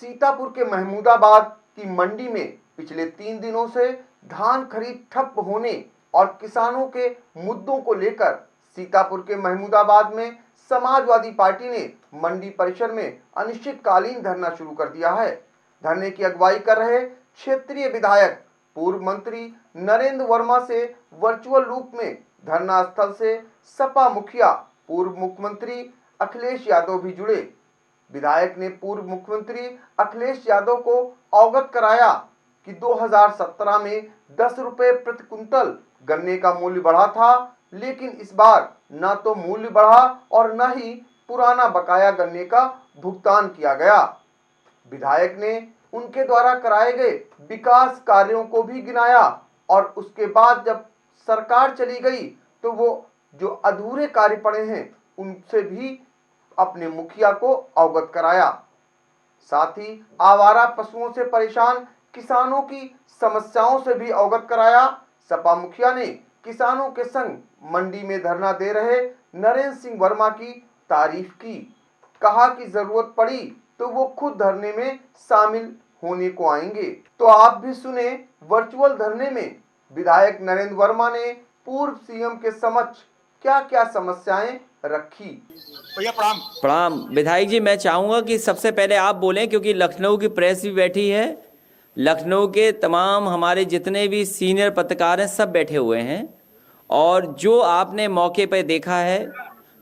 सीतापुर के महमूदाबाद की मंडी में पिछले 3 दिनों से धान खरीद ठप होने और किसानों के मुद्दों को लेकर सीतापुर के महमूदाबाद में समाजवादी पार्टी ने मंडी परिसर में अनिश्चितकालीन धरना शुरू कर दिया है। धरने की अगुवाई कर रहे क्षेत्रीय विधायक पूर्व मंत्री नरेंद्र वर्मा से वर्चुअल रूप में धरना स्थल से सपा मुखिया पूर्व मुख्यमंत्री अखिलेश यादव भी जुड़े। विधायक ने पूर्व मुख्यमंत्री अखिलेश यादव को अवगत कराया कि 2017 में 10 रुपए प्रति कुंतल गन्ने का मूल्य बढ़ा था, लेकिन इस बार न तो मूल्य बढ़ा और न ही पुराना बकाया गन्ने का भुगतान किया गया। विधायक ने उनके द्वारा कराए गए विकास कार्यों को भी गिनाया और उसके बाद जब सरकार चली गई तो वो जो अधूरे कार्य पड़े हैं उनसे भी अपने मुखिया को अवगत कराया। साथ ही आवारा पशुओं से परेशान किसानों की समस्याओं से भी अवगत कराया। सपा मुखिया ने किसानों के संग मंडी में धरना दे रहे नरेंद्र सिंह वर्मा की तारीफ की। कहा कि जरूरत पड़ी तो वो खुद धरने में शामिल होने को आएंगे। तो आप भी सुने वर्चुअल धरने में विधायक नरेंद्र वर्मा ने पूर्व सीएम के समक्ष क्या क्या समस्याएं रखी। भैया प्रणाम। प्रणाम विधायक जी, मैं चाहूँगा कि सबसे पहले आप बोलें क्योंकि लखनऊ की प्रेस भी बैठी है। लखनऊ के तमाम हमारे जितने भी सीनियर पत्रकार हैं सब बैठे हुए हैं और जो आपने मौके पर देखा है,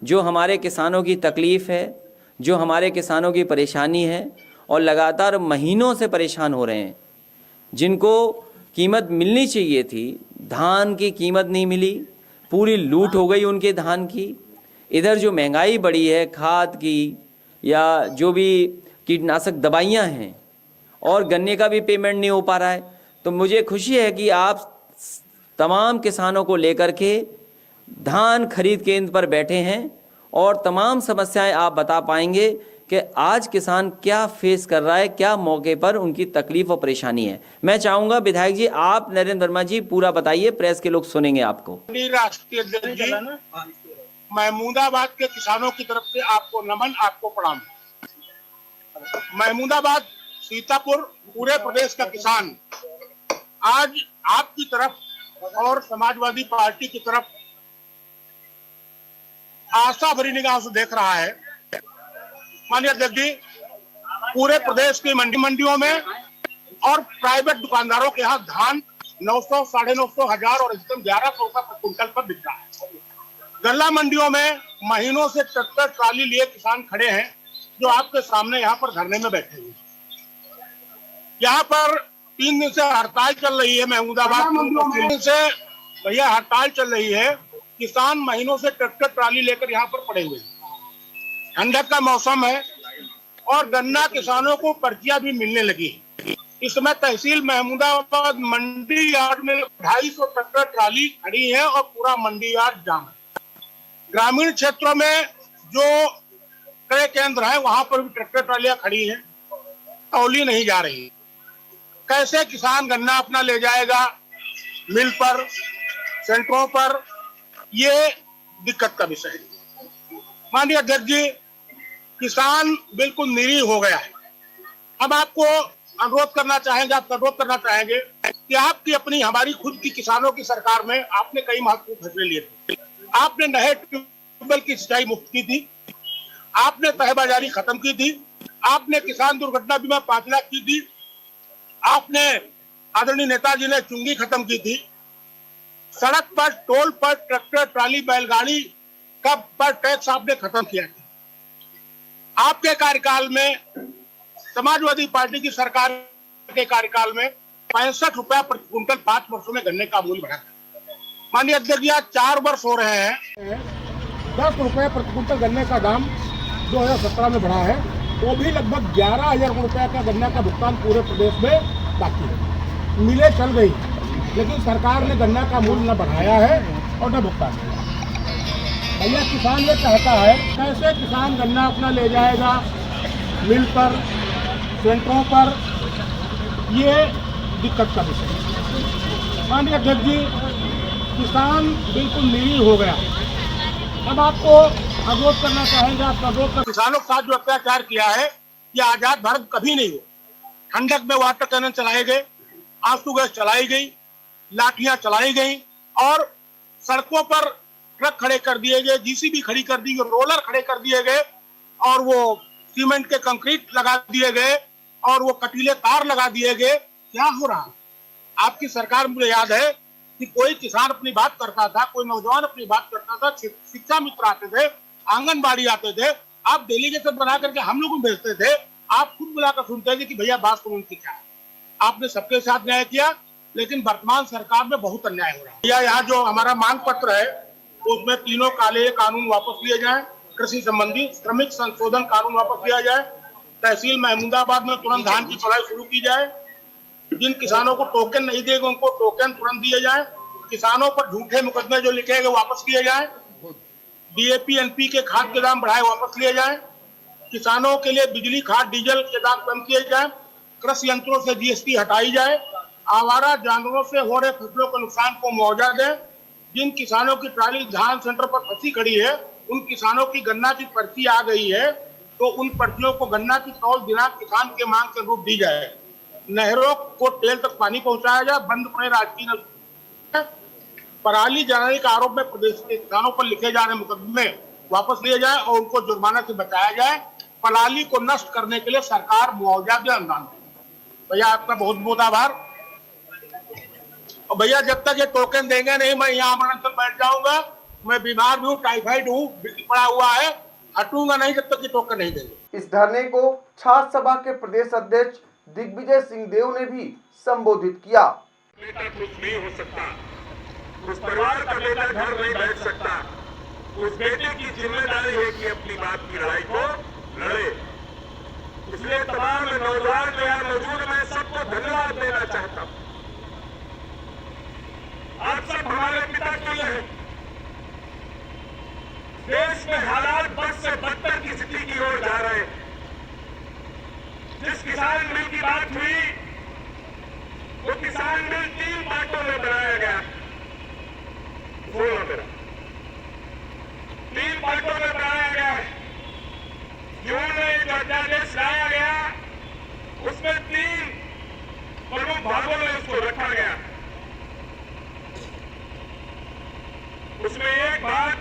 जो हमारे किसानों की तकलीफ़ है, जो हमारे किसानों की परेशानी है और लगातार महीनों से परेशान हो रहे हैं, जिनको कीमत मिलनी चाहिए थी, धान की कीमत नहीं मिली, पूरी लूट हो गई उनके धान की। इधर जो महंगाई बढ़ी है खाद की या जो भी कीटनाशक दवाइयाँ हैं और गन्ने का भी पेमेंट नहीं हो पा रहा है। तो मुझे खुशी है कि आप तमाम किसानों को लेकर के धान खरीद केंद्र पर बैठे हैं और तमाम समस्याएं आप बता पाएंगे कि आज किसान क्या फेस कर रहा है, क्या मौके पर उनकी तकलीफ और परेशानी है। मैं चाहूँगा विधायक जी आप नरेंद्र वर्मा जी पूरा बताइए, प्रेस के लोग सुनेंगे आपको। राष्ट्रीय अध्यक्ष जी, महमूदाबाद के किसानों की तरफ से आपको नमन, आपको प्रणाम। महमूदाबाद, सीतापुर, पूरे प्रदेश का किसान आज आपकी तरफ और समाजवादी पार्टी की तरफ आशा भरी निगाह से देख रहा है। माननीय अध्यक्ष जी, पूरे प्रदेश की मंडियों में और प्राइवेट दुकानदारों के यहाँ धान 900, 950, 1000 और एकदम 1100 रुपए प्रति कुंटल पर बिक रहा है। गल्ला मंडियों में महीनों से ट्रैक्टर ट्राली लिए किसान खड़े हैं जो आपके सामने यहाँ पर धरने में बैठे हैं। यहाँ पर 3 दिन से हड़ताल चल रही है। महमूदाबाद से भैया हड़ताल चल रही है। किसान महीनों से ट्रैक्टर ट्राली लेकर यहाँ पर पड़े हुए हैं। ठंडक का मौसम है और गन्ना किसानों को पर्चियां भी मिलने लगी। इस समय तहसील महमूदाबाद मंडी यार्ड में 250 ट्रैक्टर ट्राली खड़ी है और पूरा मंडी यार्ड जाम है। ग्रामीण क्षेत्रों में जो क्रय केंद्र है वहां पर भी ट्रैक्टर ट्रालियां खड़ी हैं, तौली नहीं जा रही। कैसे किसान गन्ना अपना ले जाएगा मिल पर, सेंटरों पर, ये दिक्कत का विषय है। माननीय अध्यक्ष जी, किसान बिल्कुल निरीह हो गया है। हम आपको अनुरोध करना चाहेंगे कि आपकी अपनी हमारी खुद की किसानों की सरकार में आपने कई महत्वपूर्ण फैसले लिए थे। आपने नहर ट्यूबवेल की सिंचाई मुफ्त की थी, आपने तहबाजारी खत्म की थी, आपने किसान दुर्घटना बीमा 5 लाख की थी, आपने आदरणीय नेताजी ने चुंगी खत्म की थी, सड़क पर टोल पर ट्रैक्टर ट्राली बैलगाड़ी का पर टैक्स आपने खत्म किया था। आपके कार्यकाल में समाजवादी पार्टी की सरकार के कार्यकाल में 65 रुपया प्रति कुंटल 5 वर्षों में गन्ने का मूल्य बढ़ा। माननीय अध्यक्ष जी, आज 4 वर्ष हो रहे हैं, 10 रुपए प्रति कुंटल गन्ने का दाम 2017 में बढ़ा है। वो भी लगभग 11,000 रुपया का गन्ना का भुगतान पूरे प्रदेश में बाकी है। मिलें चल गई, लेकिन सरकार ने गन्ना का मूल्य न बढ़ाया है और न भुगतान किया। भैया, किसान ये कहता है कैसे किसान गन्ना अपना ले जाएगा मिल पर, सेंटरों पर, ये दिक्कत का विषय है। माननीय अध्यक्ष जी, किसान बिल्कुल निरीह हो गया। अब आपको अनुरोध करना चाहेंगे, आपका अनुरोध किसानों के साथ जो अत्याचार किया है ये आजाद भारत कभी नहीं हो। ठंडक में वाटर कैनन चलाए गए, आंसू गैस चलाई गई, लाठियां चलाई गई और सड़कों पर ट्रक खड़े कर दिए गए, जीसीबी खड़ी कर दी गई, रोलर खड़े कर दिए गए और वो सीमेंट के कंक्रीट लगा दिए गए और वो कटीले तार लगा दिए गए। क्या हो रहा? आपकी सरकार, मुझे याद है कि कोई किसान अपनी बात करता था, कोई नौजवान अपनी बात करता था, शिक्षा मित्र आते थे, आंगनबाड़ी आते थे, आप डेलीगेशन बना करके हम लोग भेजते थे, आप खुद बुलाकर सुनते थे कि भैया बात सुनो उनकी क्या है। आपने सबके साथ न्याय किया, लेकिन वर्तमान सरकार में बहुत अन्याय हो रहा है। भैया यहाँ जो हमारा मांग पत्र है उसमें तीनों काले कानून वापस लिए जाए, कृषि संबंधी श्रमिक संशोधन कानून वापस लिया जाए, तहसील महमूदाबाद में तुरंत धान की चुलाई शुरू की जाए, जिन किसानों को टोकन नहीं देगा उनको टोकन तुरंत दिए जाए, किसानों पर झूठे मुकदमे जो लिखे गए वापस किए जाए, डीएपी एनपी के खाद के दाम बढ़ाए वापस लिए जाए, किसानों के लिए बिजली खाद डीजल के दाम कम किए जाए, कृषि यंत्रों से जीएसटी हटाई जाए, आवारा जानवरों से हो रहे फसलों के नुकसान को मुआवजा दें, जिन किसानों की ट्राली धान सेंटर पर फंसी खड़ी है उन किसानों की गन्ना की पर्ची आ गई है तो उन पर्चियों को गन्ना की तौल दिनांक किसान के मांग के रूप दी जाए, नहरों को टेल तक पानी पहुंचाया जाए, बंद पड़े राजकीय पराली जलाने के आरोप में प्रदेश के किसानों पर लिखे जा रहे मुकदमे वापस लिए जाए और उनको जुर्माना से बचाया जाए। पराली को नष्ट करने के लिए सरकार मुआवजा दे, अनुदान दे। भैया आपका बहुत बहुत आभार। और भैया जब तक ये टोकन देंगे नहीं मैं यहाँ आमरण बैठ जाऊंगा, मैं बीमार भी हूँ, टाइफाइड हूँ, पड़ा हुआ है, हटूंगा नहीं जब तक ये टोकन नहीं देंगे। इस धरने को छात्र सभा के प्रदेश अध्यक्ष दिग्विजय सिंह देव ने भी संबोधित किया। बेटा खुश नहीं हो सकता, उस परिवार का बेटा घर नहीं बैठ सकता, उस बेटे की जिम्मेदारी है कि अपनी बात की लड़ाई को लड़े। इसलिए तमाम नौजवान जो यहाँ मौजूद, मैं सबको धन्यवाद देना चाहता हूँ। आप सब हमारे पिता के लिए हैं। देश में हालात बद से बदतर की स्थिति की ओर जा रहे हैं। जिस किसान बिल की बात हुई वो किसान बिल 3 पार्टों में बनाया गया। बोलो मेरा, 3 पार्टों में बनाया गया है। जून में जो अध्यादेश लाया गया उसमें 3 प्रमुख भागों में उसको रखा गया। उसमें एक भाग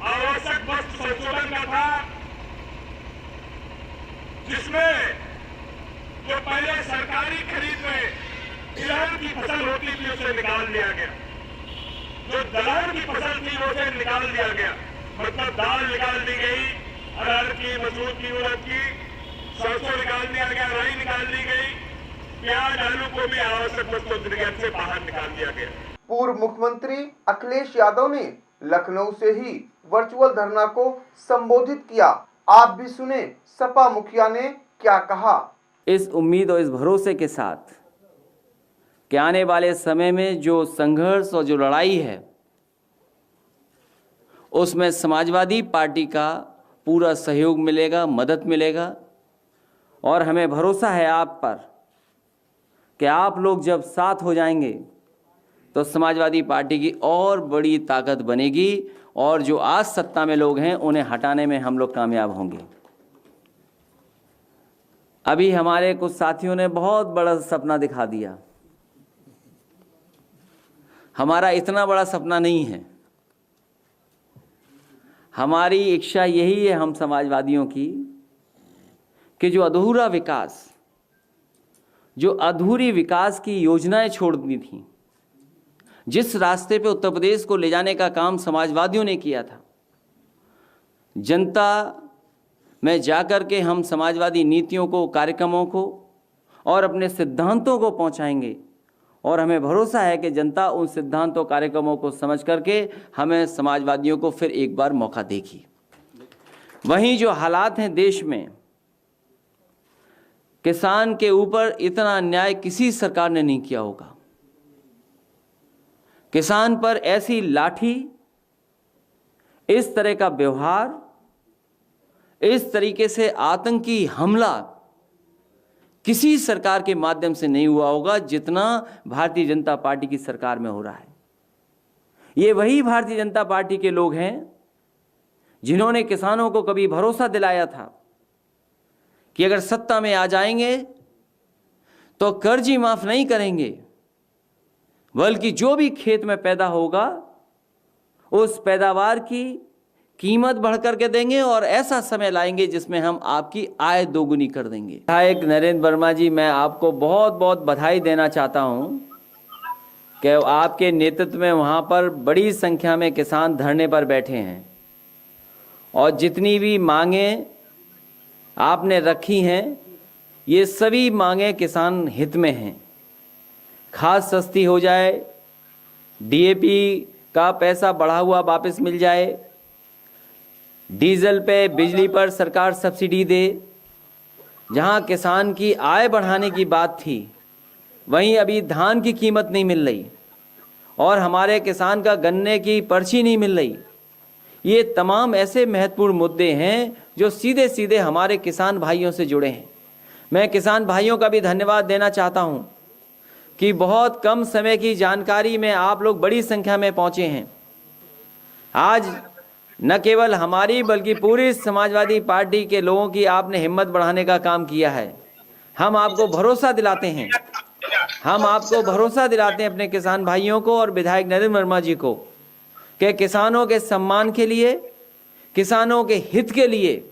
आवश्यक वस्तु संशोधन का था, जिसमें जो पहले सरकारी खरीद में तिलहन की फसल होती थी उसे निकाल दिया गया, जो दलहन की फसल थी उसे निकाल दिया गया। मतलब दाल निकाल दी गई, अरहर की, मसूर की, उड़द की, सरसों निकाल दिया गया, राई निकाल दी गई, प्याज आलू को भी आवश्यक वस्तु अधिनियम से बाहर निकाल दिया गया। पूर्व मुख्यमंत्री अखिलेश यादव ने लखनऊ से ही वर्चुअल धरना को संबोधित किया। आप भी सुने सपा मुखिया ने क्या कहा। इस उम्मीद और इस भरोसे के साथ कि आने वाले समय में जो संघर्ष और जो लड़ाई है उसमें समाजवादी पार्टी का पूरा सहयोग मिलेगा, मदद मिलेगा और हमें भरोसा है आप पर कि आप लोग जब साथ हो जाएंगे तो समाजवादी पार्टी की और बड़ी ताकत बनेगी और जो आज सत्ता में लोग हैं उन्हें हटाने में हम लोग कामयाब होंगे। अभी हमारे कुछ साथियों ने बहुत बड़ा सपना दिखा दिया। हमारा इतना बड़ा सपना नहीं है। हमारी इच्छा यही है हम समाजवादियों की कि जो अधूरा विकास, जो अधूरी विकास की योजनाएं छोड़ दी थी, जिस रास्ते पे उत्तर प्रदेश को ले जाने का काम समाजवादियों ने किया था, जनता में जाकर के हम समाजवादी नीतियों को, कार्यक्रमों को और अपने सिद्धांतों को पहुंचाएंगे और हमें भरोसा है कि जनता उन सिद्धांतों, कार्यक्रमों को समझ करके हमें समाजवादियों को फिर एक बार मौका देगी। वहीं जो हालात हैं देश में, किसान के ऊपर इतना अन्याय किसी सरकार ने नहीं किया होगा। किसान पर ऐसी लाठी, इस तरह का व्यवहार, इस तरीके से आतंकी हमला किसी सरकार के माध्यम से नहीं हुआ होगा जितना भारतीय जनता पार्टी की सरकार में हो रहा है। ये वही भारतीय जनता पार्टी के लोग हैं जिन्होंने किसानों को कभी भरोसा दिलाया था कि अगर सत्ता में आ जाएंगे तो कर्ज ही माफ नहीं करेंगे, बल्कि जो भी खेत में पैदा होगा उस पैदावार की कीमत बढ़ करके देंगे और ऐसा समय लाएंगे जिसमें हम आपकी आय दोगुनी कर देंगे। विधायक नरेंद्र वर्मा जी, मैं आपको बहुत बहुत बधाई देना चाहता हूं कि आपके नेतृत्व में वहां पर बड़ी संख्या में किसान धरने पर बैठे हैं और जितनी भी मांगें आपने रखी हैं ये सभी मांगें किसान हित में हैं। खाद सस्ती हो जाए, डीएपी का पैसा बढ़ा हुआ वापस मिल जाए, डीजल पे बिजली पर सरकार सब्सिडी दे। जहां किसान की आय बढ़ाने की बात थी वहीं अभी धान की कीमत नहीं मिल रही और हमारे किसान का गन्ने की पर्ची नहीं मिल रही। ये तमाम ऐसे महत्वपूर्ण मुद्दे हैं जो सीधे सीधे हमारे किसान भाइयों से जुड़े हैं। मैं किसान भाइयों का भी धन्यवाद देना चाहता हूं कि बहुत कम समय की जानकारी में आप लोग बड़ी संख्या में पहुंचे हैं। आज न केवल हमारी बल्कि पूरी समाजवादी पार्टी के लोगों की आपने हिम्मत बढ़ाने का काम किया है। हम आपको भरोसा दिलाते हैं, अपने किसान भाइयों को और विधायक नरेंद्र वर्मा जी को कि किसानों के सम्मान के लिए, किसानों के हित के लिए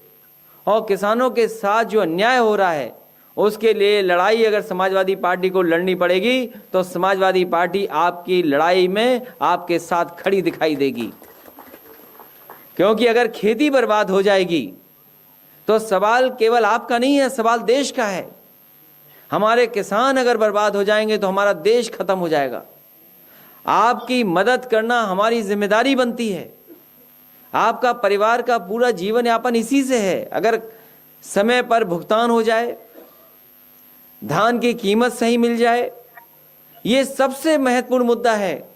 और किसानों के साथ जो अन्याय हो रहा है उसके लिए लड़ाई अगर समाजवादी पार्टी को लड़नी पड़ेगी तो समाजवादी पार्टी आपकी लड़ाई में आपके साथ खड़ी दिखाई देगी। क्योंकि अगर खेती बर्बाद हो जाएगी तो सवाल केवल आपका नहीं है, सवाल देश का है। हमारे किसान अगर बर्बाद हो जाएंगे तो हमारा देश खत्म हो जाएगा। आपकी मदद करना हमारी जिम्मेदारी बनती है। आपका परिवार का पूरा जीवन यापन इसी से है। अगर समय पर भुगतान हो जाए, धान की कीमत सही मिल जाए, ये सबसे महत्वपूर्ण मुद्दा है।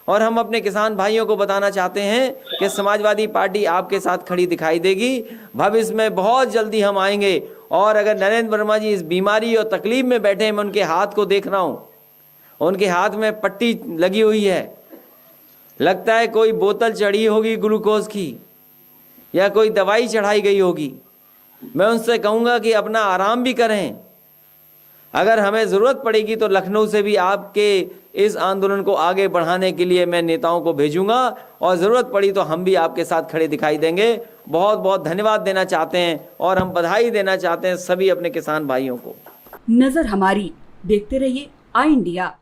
और हम अपने किसान भाइयों को बताना चाहते हैं कि समाजवादी पार्टी आपके साथ खड़ी दिखाई देगी। भविष्य में बहुत जल्दी हम आएंगे और अगर नरेंद्र वर्मा जी इस बीमारी और तकलीफ में बैठे हैं, मैं उनके हाथ को देख रहा हूँ, उनके हाथ में पट्टी लगी हुई है, लगता है कोई बोतल चढ़ी होगी ग्लूकोज की या कोई दवाई चढ़ाई गई होगी। मैं उनसे कहूँगा कि अपना आराम भी करें। अगर हमें ज़रूरत पड़ेगी तो लखनऊ से भी आपके इस आंदोलन को आगे बढ़ाने के लिए मैं नेताओं को भेजूंगा और ज़रूरत पड़ी तो हम भी आपके साथ खड़े दिखाई देंगे। बहुत बहुत धन्यवाद देना चाहते हैं और हम बधाई देना चाहते हैं सभी अपने किसान भाइयों को। नजर हमारी, देखते रहिए आई इंडिया।